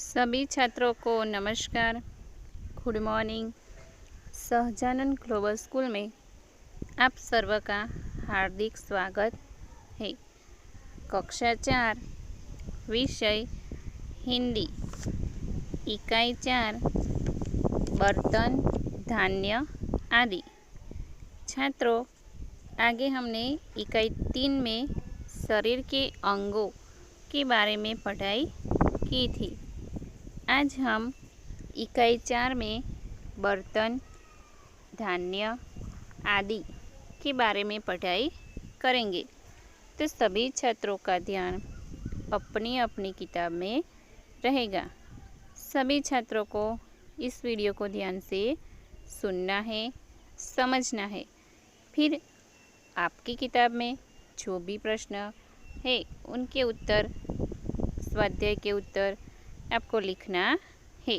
सभी छात्रों को नमस्कार, good morning. Sahajanand global school में आप सर्व का हार्दिक स्वागत है। कक्षा 4 विषय हिंदी, इकाई 4 बर्तन, धान्य आदि। छात्रों, आगे हमने इकाई 3 में शरीर के अंगों के बारे में पढ़ाई की थी। आज हम इकाई 4 में बर्तन, धान्य आदि के बारे में पढ़ाई करेंगे। तो सभी छात्रों का ध्यान अपनी अपनी किताब में रहेगा। सभी छात्रों को इस वीडियो को ध्यान से सुनना है, समझना है। फिर आपकी किताब में जो भी प्रश्न है उनके उत्तर, स्वाध्याय के उत्तर आपको लिखना है।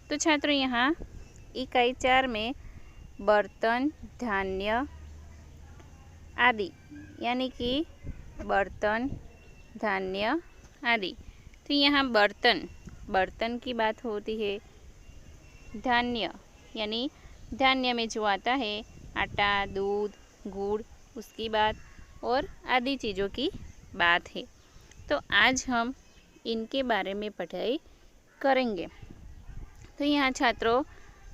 तो छात्रों, यहाँ इकाई 4 में बर्तन, धान्य आदि, यानी कि बर्तन, धान्य आदि। तो यहाँ बर्तन की बात होती है। धान्य यानी धान्य में जो आता है आटा, दूध, गुड़, उसकी बात और आदि चीज़ों की बात है। तो आज हम इनके बारे में पढ़ाई करेंगे। तो यहाँ छात्रों,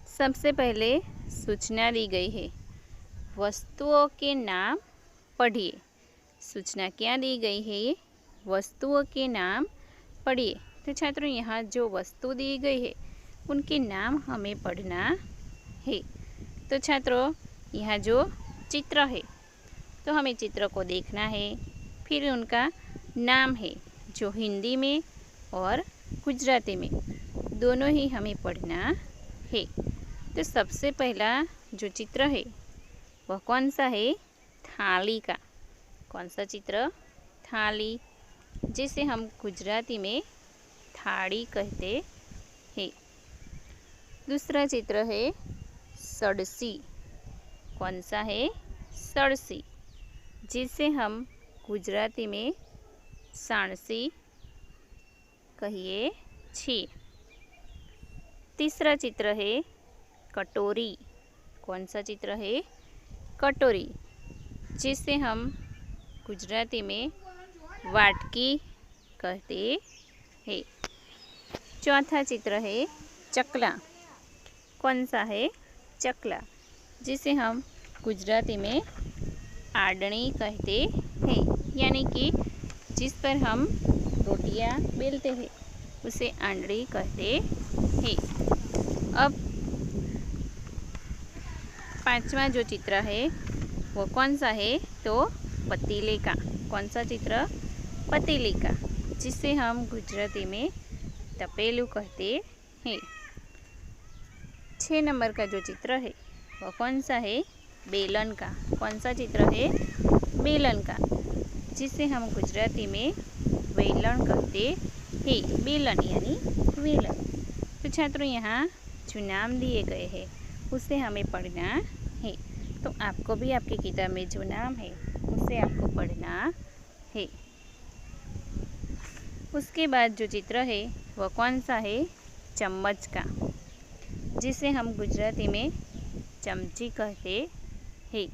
सबसे पहले सूचना दी गई है, वस्तुओं के नाम पढ़िए। सूचना क्या दी गई है? वस्तुओं के नाम पढ़िए। तो छात्रों, यहाँ जो वस्तु दी गई है उनके नाम हमें पढ़ना है। तो छात्रों, यहाँ जो चित्र है तो हमें चित्र को देखना है, फिर उनका नाम है जो हिंदी में और गुजराती में दोनों ही हमें पढ़ना है। तो सबसे पहला जो चित्र है वह कौन सा है? थाली का। कौन सा चित्र? थाली, जिसे हम गुजराती में थाड़ी कहते हैं। दूसरा चित्र है सड़सी। कौन सा है? सड़सी, जिसे हम गुजराती में साणसी कहिए छी। तीसरा चित्र है कटोरी। कौन सा चित्र है? कटोरी, जिसे हम गुजराती में वाटकी कहते हैं। चौथा चित्र है चकला। कौन सा है? चकला, जिसे हम गुजराती में आडनी कहते हैं, यानी कि जिस पर हम रोटियां बेलते हैं उसे आंडड़ी कहते हैं। अब पांचवा जो चित्र है वो कौन सा है? तो पतीले का। कौन सा चित्र? पतीले का, जिसे हम गुजराती में तपेलू कहते हैं। 6 नंबर का जो चित्र है वो कौन सा है? बेलन का। कौन सा चित्र है? बेलन का, जिसे हम गुजराती में वेलन कहते हैं। बेलन यानी वेलन। तो छात्रों, यहाँ जो नाम दिए गए हैं उसे हमें पढ़ना है। तो आपको भी आपकी किताब में जो नाम है उसे आपको पढ़ना है। उसके बाद जो चित्र है वह कौन सा है? चम्मच का, जिसे हम गुजराती में चमची कहते हैं।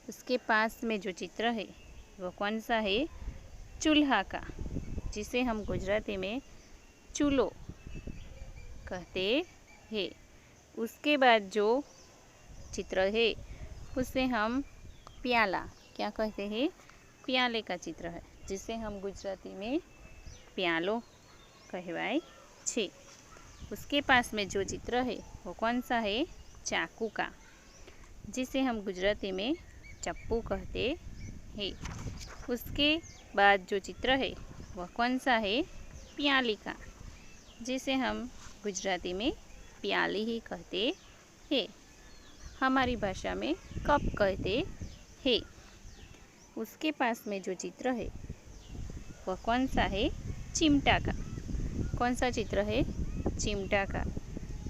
उसके पास में जो चित्र है वह कौन सा है? चूल्हा का, जिसे हम गुजराती में चूल्हो कहते हैं। उसके बाद जो चित्र है उसे हम प्याला क्या कहते हैं? प्याले का चित्र है, जिसे हम गुजराती में प्यालो कहवाय छे। उसके पास में जो चित्र है वो कौन सा है? चाकू का, जिसे हम गुजराती में चप्पू कहते हैं। उसके बाद जो चित्र है वह कौन सा है? प्याली का, जिसे हम गुजराती में प्याली ही कहते हैं। हमारी भाषा में कप कहते हैं। उसके पास में जो चित्र है वह कौन सा है? चिमटा का। कौन सा चित्र है? चिमटा का,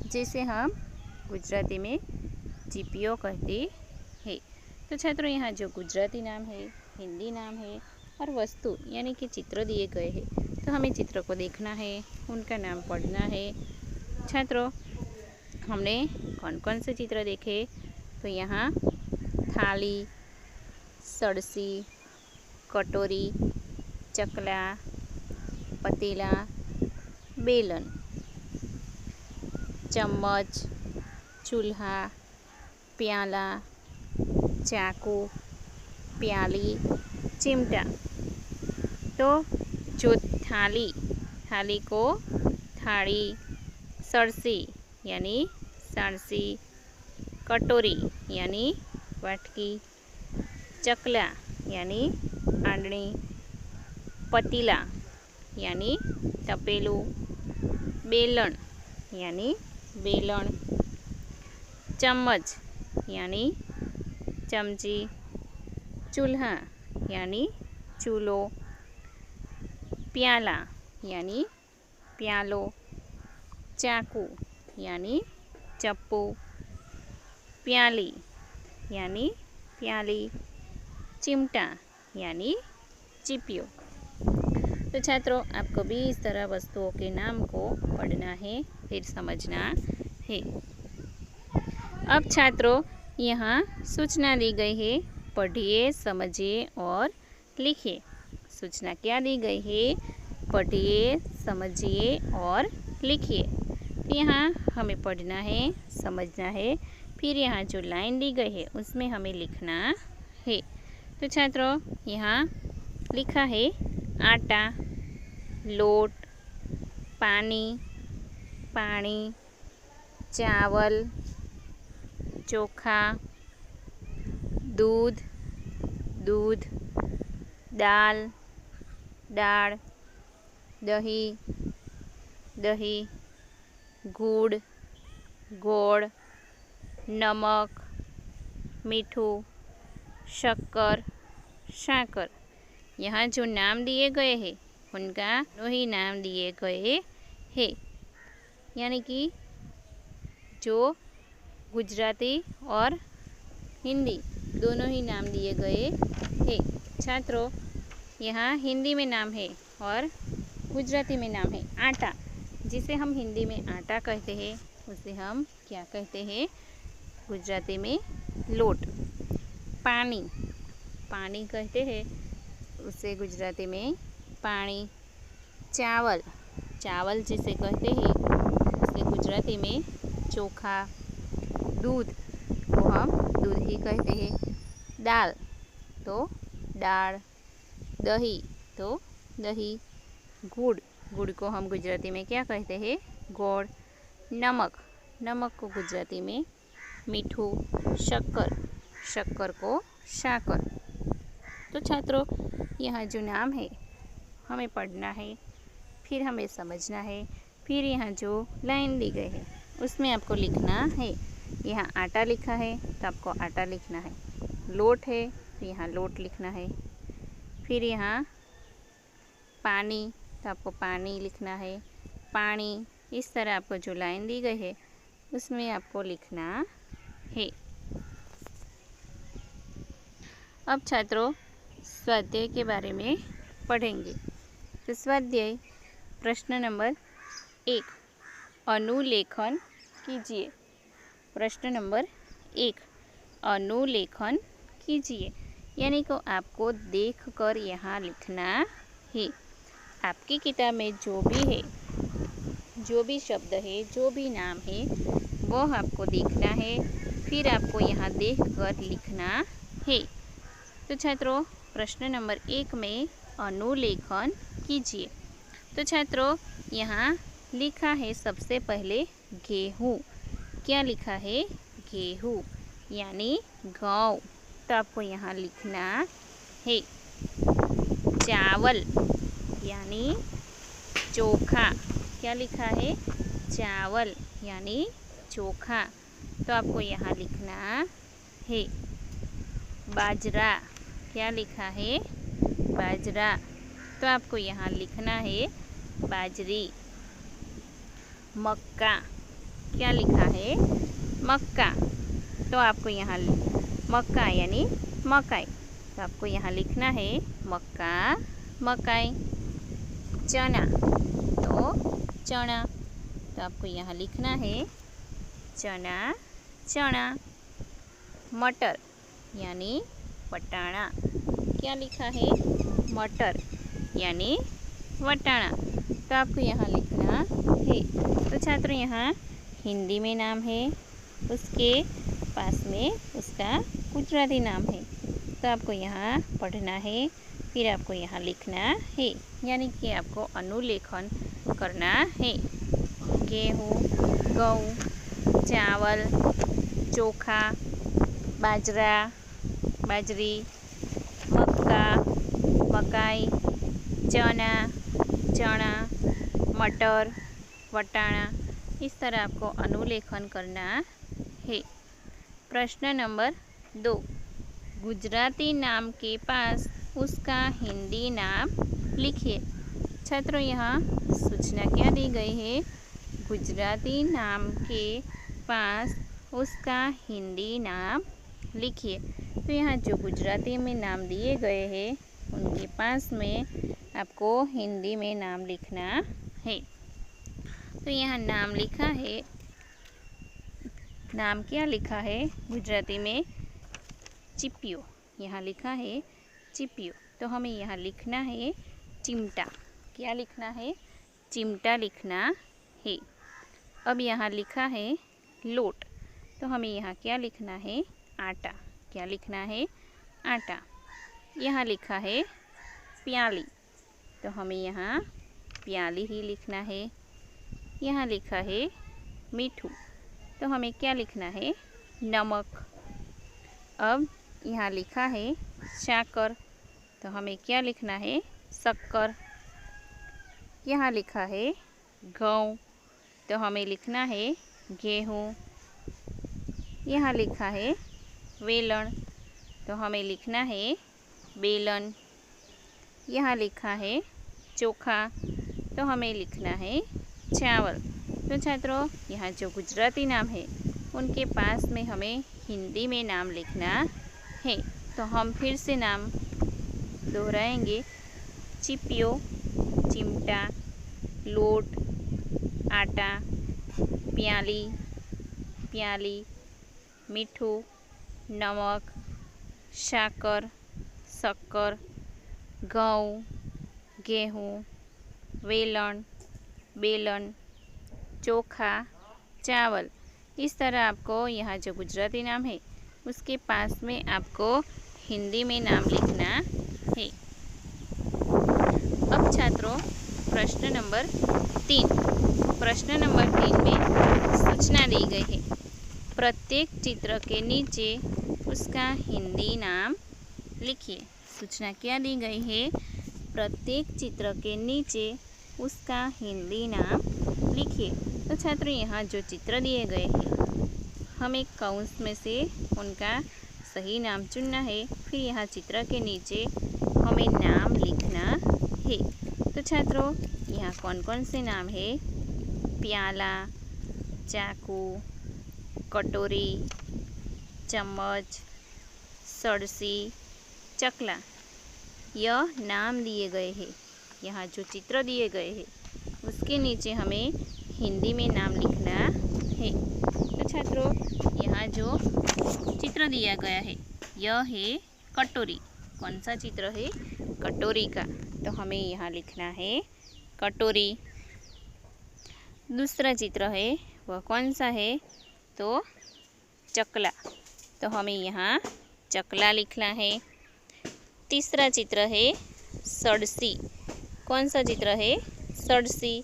जिसे हम गुजराती में जीपियो कहते हैं। तो छात्रों, यहाँ जो गुजराती नाम है, हिंदी नाम है और वस्तु यानी कि चित्र दिए गए हैं तो हमें चित्र को देखना है, उनका नाम पढ़ना है। छात्रों, हमने कौन कौन से चित्र देखे? तो यहाँ थाली, सड़सी, कटोरी, चकला, पतीला, बेलन, चम्मच, चूल्हा, प्याला, चाकू, प्याली, चिमटा। तो जो थाली को थाली, सड़सी यानी साड़सी, कटोरी यानी वाटकी, चकला यानी आंडणी, पतीला यानी तपेलू, बेलन यानी बेलन, चम्मच यानी चमची, चूल्हा यानी चूल्हो, प्याला यानी प्यालो, चाकू यानी चप्पू, प्याली यानी प्याली, चिमटा यानी चिपियो। तो छात्रों, आपको भी इस तरह वस्तुओं के नाम को पढ़ना है, फिर समझना है। अब छात्रों, यहाँ सूचना दी गई है, पढ़िए, समझिए और लिखिए। सूचना क्या दी गई है? पढ़िए, समझिए और लिखिए। तो यहाँ हमें पढ़ना है, समझना है, फिर यहाँ जो लाइन दी गई है उसमें हमें लिखना है। तो छात्रों, यहाँ लिखा है आटा, लोट, पानी, पानी, चावल, चोखा, दूध, दूध, दाल, दाळ, दही, दही, गुड़, गोड़, नमक, मीठू, शक्कर, साकर। यहाँ जो नाम दिए गए हैं उनका वही नाम दिए गए हैं, यानी कि जो गुजराती और हिंदी दोनों ही नाम दिए गए हैं। छात्रों, यहाँ हिंदी में नाम है और गुजराती में नाम है आटा। जिसे हम हिंदी में आटा कहते हैं उसे हम क्या कहते हैं? गुजराती में लोट। पानी, पानी कहते हैं उसे गुजराती में पानी। चावल, चावल जिसे कहते हैं उसे गुजराती में चोखा। दूध को हम दूध ही कहते हैं। दाल तो दाल, दही तो दही, गुड़, गुड़ को हम गुजराती में क्या कहते हैं? गोड़। नमक, नमक को गुजराती में मीठू। शक्कर, शक्कर को साकर। तो छात्रों, यहाँ जो नाम है हमें पढ़ना है, फिर हमें समझना है, फिर यहाँ जो लाइन दी गई है उसमें आपको लिखना है। यहाँ आटा लिखा है तो आपको आटा लिखना है। लोट है तो यहाँ लोट लिखना है। फिर यहाँ पानी तो आपको पानी लिखना है। पानी, इस तरह आपको जो लाइन दी गई है उसमें आपको लिखना है। अब छात्रों, स्वाध्याय के बारे में पढ़ेंगे। तो स्वाध्याय प्रश्न नंबर 1, अनुलेखन कीजिए। प्रश्न नंबर 1, अनुलेखन कीजिए, यानी कि आपको देखकर यहाँ लिखना है। आपकी किताब में जो भी है, जो भी शब्द है, जो भी नाम है, वो आपको देखना है, फिर आपको यहाँ देखकर लिखना है। तो छात्रों, प्रश्न नंबर 1 में अनुलेखन कीजिए। तो छात्रों, यहाँ लिखा है सबसे पहले गेहूँ। क्या लिखा है? गेहूँ यानी गाँव। तो आपको यहाँ लिखना है। चावल यानी चोखा। क्या लिखा है? चावल यानी चोखा। तो आपको यहाँ लिखना है। बाजरा, क्या लिखा है? बाजरा। तो आपको यहाँ लिखना है बाजरी। मक्का, क्या लिखा है? मक्का। तो आपको यहाँ मक्का यानी मकई। तो आपको यहाँ लिखना है मक्का, मकई। चना, तो चना, तो आपको यहाँ लिखना है चना, चना। मटर यानी वटाणा, क्या लिखा है? मटर यानी वटाणा, तो आपको यहाँ लिखना है। तो छात्रों यहाँ हिंदी में नाम है, उसके पास में उसका गुजराती नाम है, तो आपको यहाँ पढ़ना है, फिर आपको यहाँ लिखना है, यानी कि आपको अनुलेखन करना है। गेहूँ, गऊ, चावल, चोखा, बाजरा, बाजरी, मक्का, मकाई, चना, चना, मटर, वटाणा, इस तरह आपको अनुलेखन करना है। प्रश्न नंबर 2, गुजराती नाम के पास उसका हिंदी नाम लिखिए। छात्रों यहाँ सूचना क्या दी गई है? गुजराती नाम के पास उसका हिंदी नाम लिखिए। तो यहाँ जो गुजराती में नाम दिए गए हैं उनके पास में आपको हिंदी में नाम लिखना है। तो यहाँ नाम लिखा है, नाम क्या लिखा है गुजराती में? चिपियो, यहाँ लिखा है चिपियो, तो हमें यहाँ लिखना है चिमटा। क्या लिखना है? चिमटा लिखना है। अब यहाँ लिखा है लोट, तो हमें यहाँ क्या लिखना है? आटा। क्या लिखना है? आटा। यहाँ लिखा है प्याली, तो हमें यहाँ प्याली ही लिखना है। यहाँ लिखा है मीठू, तो हमें क्या लिखना है? नमक। अब यहाँ लिखा है शाकर, तो हमें क्या लिखना है? शक्कर। यहाँ लिखा है गऊ, तो हमें लिखना है गेहूँ। यहाँ लिखा है वेलन, तो हमें लिखना है बेलन। यहाँ लिखा है चोखा, तो हमें लिखना है चावल। तो छात्रों यहाँ जो गुजराती नाम है उनके पास में हमें हिंदी में नाम लिखना है। तो हम फिर से नाम दोहराएंगे। चिपियो, चिमटा, लोट, आटा, प्याली, प्याली, मीठू, नमक, शाकर, शक्कर, गऊ, गेहूँ, वेलन, बेलन, चोखा, चावल। इस तरह आपको यहाँ जो गुजराती नाम है उसके पास में आपको हिंदी में नाम लिखना है। अब छात्रों प्रश्न नंबर 3, प्रश्न नंबर 3 में सूचना दी गई है, प्रत्येक चित्र के नीचे उसका हिंदी नाम लिखिए। सूचना क्या दी गई है? प्रत्येक चित्र के नीचे उसका हिंदी नाम लिखिए। तो छात्रों यहाँ जो चित्र दिए गए हैं हमें कंस में से उनका सही नाम चुनना है, फिर यहाँ चित्र के नीचे हमें नाम लिखना है। तो छात्रों यहाँ कौन कौन से नाम है? प्याला, चाकू, कटोरी, चम्मच, सरसी, चकला, यह नाम दिए गए हैं। यहाँ जो चित्र दिए गए हैं उसके नीचे हमें हिंदी में नाम लिखना है। तो छात्रों यहाँ जो चित्र दिया गया है यह है कटोरी। कौन सा चित्र है? कटोरी का, तो हमें यहाँ लिखना है कटोरी। दूसरा चित्र है वह कौन सा है? तो चकला, तो हमें यहाँ चकला लिखना है। तीसरा चित्र है सरसी। कौन सा चित्र है? सरसी,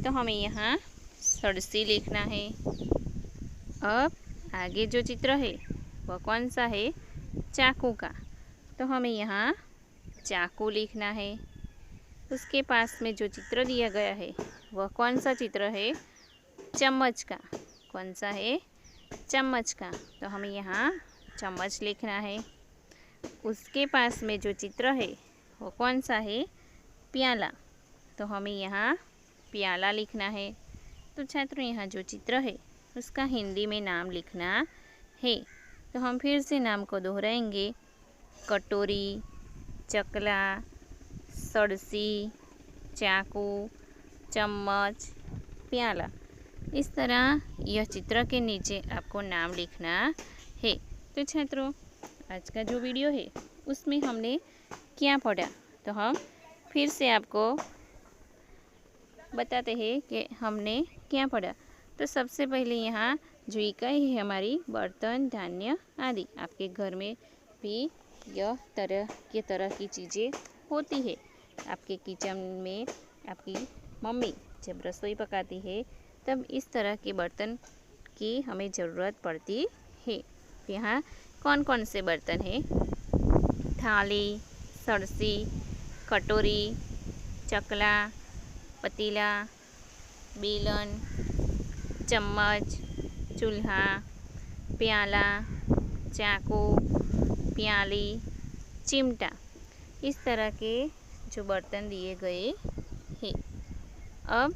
तो हमें यहाँ सरसी लिखना है। अब आगे जो चित्र है वह कौन सा है? चाकू का, तो हमें यहाँ चाकू लिखना है। उसके पास में जो चित्र दिया गया है वह कौन सा चित्र है? चम्मच का। कौन सा है? चम्मच का, तो हमें यहाँ चम्मच लिखना है। उसके पास में जो चित्र है वो कौन सा है? प्याला, तो हमें यहाँ प्याला लिखना है। तो छात्रों यहाँ जो चित्र है उसका हिंदी में नाम लिखना है। तो हम फिर से नाम को दोहराएंगे। कटोरी, चकला, सरसी, चाकू, चम्मच, प्याला। इस तरह यह चित्र के नीचे आपको नाम लिखना है। तो छात्रों, आज का जो वीडियो है उसमें हमने क्या पढ़ा, तो हम फिर से आपको बताते हैं कि हमने क्या पढ़ा। तो सबसे पहले यहाँ जो इकाई है हमारी बर्तन, धान्य आदि। आपके घर में भी यह तरह की चीज़ें होती है। आपके किचन में आपकी मम्मी जब रसोई पकाती है तब इस तरह के बर्तन की हमें ज़रूरत पड़ती है। यहाँ कौन कौन से बर्तन हैं? थाली, सरसी, कटोरी, चकला, पतीला, बेलन, चम्मच, चूल्हा, प्याला, चाकू, प्याली, चिमटा। इस तरह के जो बर्तन दिए गए हैं। अब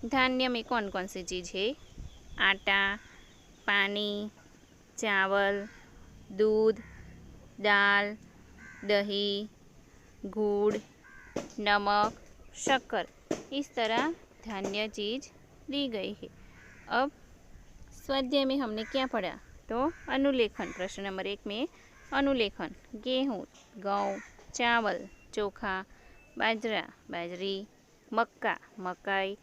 धान्य में कौन कौन सी चीज़ है? आटा, पानी, चावल, दूध, दाल, दही, गुड़, नमक, शक्कर। इस तरह धान्य चीज़ दी गई है। अब स्वाध्याय में हमने क्या पढ़ा? तो अनुलेखन। प्रश्न नंबर 1 में अनुलेखन। गेहूँ, गेहूँ, चावल, चोखा, बाजरा, बाजरी, मक्का, मकाई,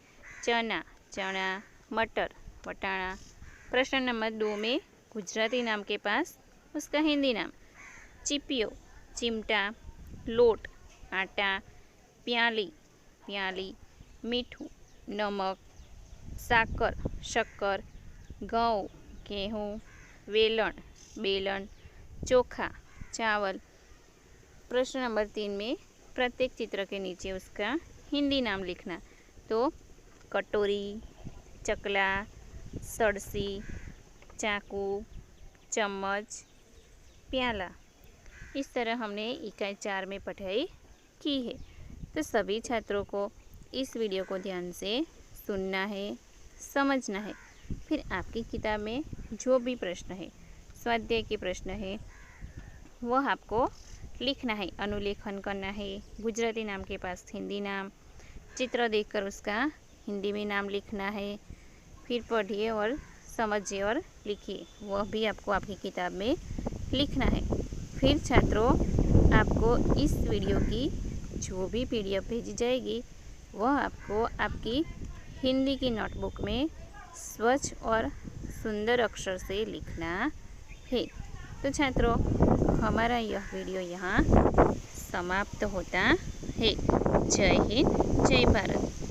चना, चना, मटर, वटाणा। प्रश्न नंबर 2 में गुजराती नाम के पास उसका हिंदी नाम। चीपियो, चिमटा, लोट, आटा, प्याली, प्याली, मीठू, नमक, साकर, शक्कर, घऊँ, गेहूँ, वेलन, बेलन, चोखा, चावल। प्रश्न नंबर 3 में प्रत्येक चित्र के नीचे उसका हिंदी नाम लिखना। तो कटोरी, चकला, सरसी, चाकू, चम्मच, प्याला। इस तरह हमने इकाई 4 में पढ़ाई की है। तो सभी छात्रों को इस वीडियो को ध्यान से सुनना है, समझना है। फिर आपकी किताब में जो भी प्रश्न है, स्वाध्याय के प्रश्न है, वह आपको लिखना है, अनुलेखन करना है। गुजराती नाम के पास हिंदी नाम, चित्र देखकर उसका हिंदी में नाम लिखना है। फिर पढ़िए और समझिए और लिखिए, वह भी आपको आपकी किताब में लिखना है। फिर छात्रों, आपको इस वीडियो की जो भी PDF भेजी जाएगी वह आपको आपकी हिंदी की नोटबुक में स्वच्छ और सुंदर अक्षर से लिखना है। तो छात्रों, हमारा यह वीडियो यहाँ समाप्त होता है। जय हिंद, जय भारत।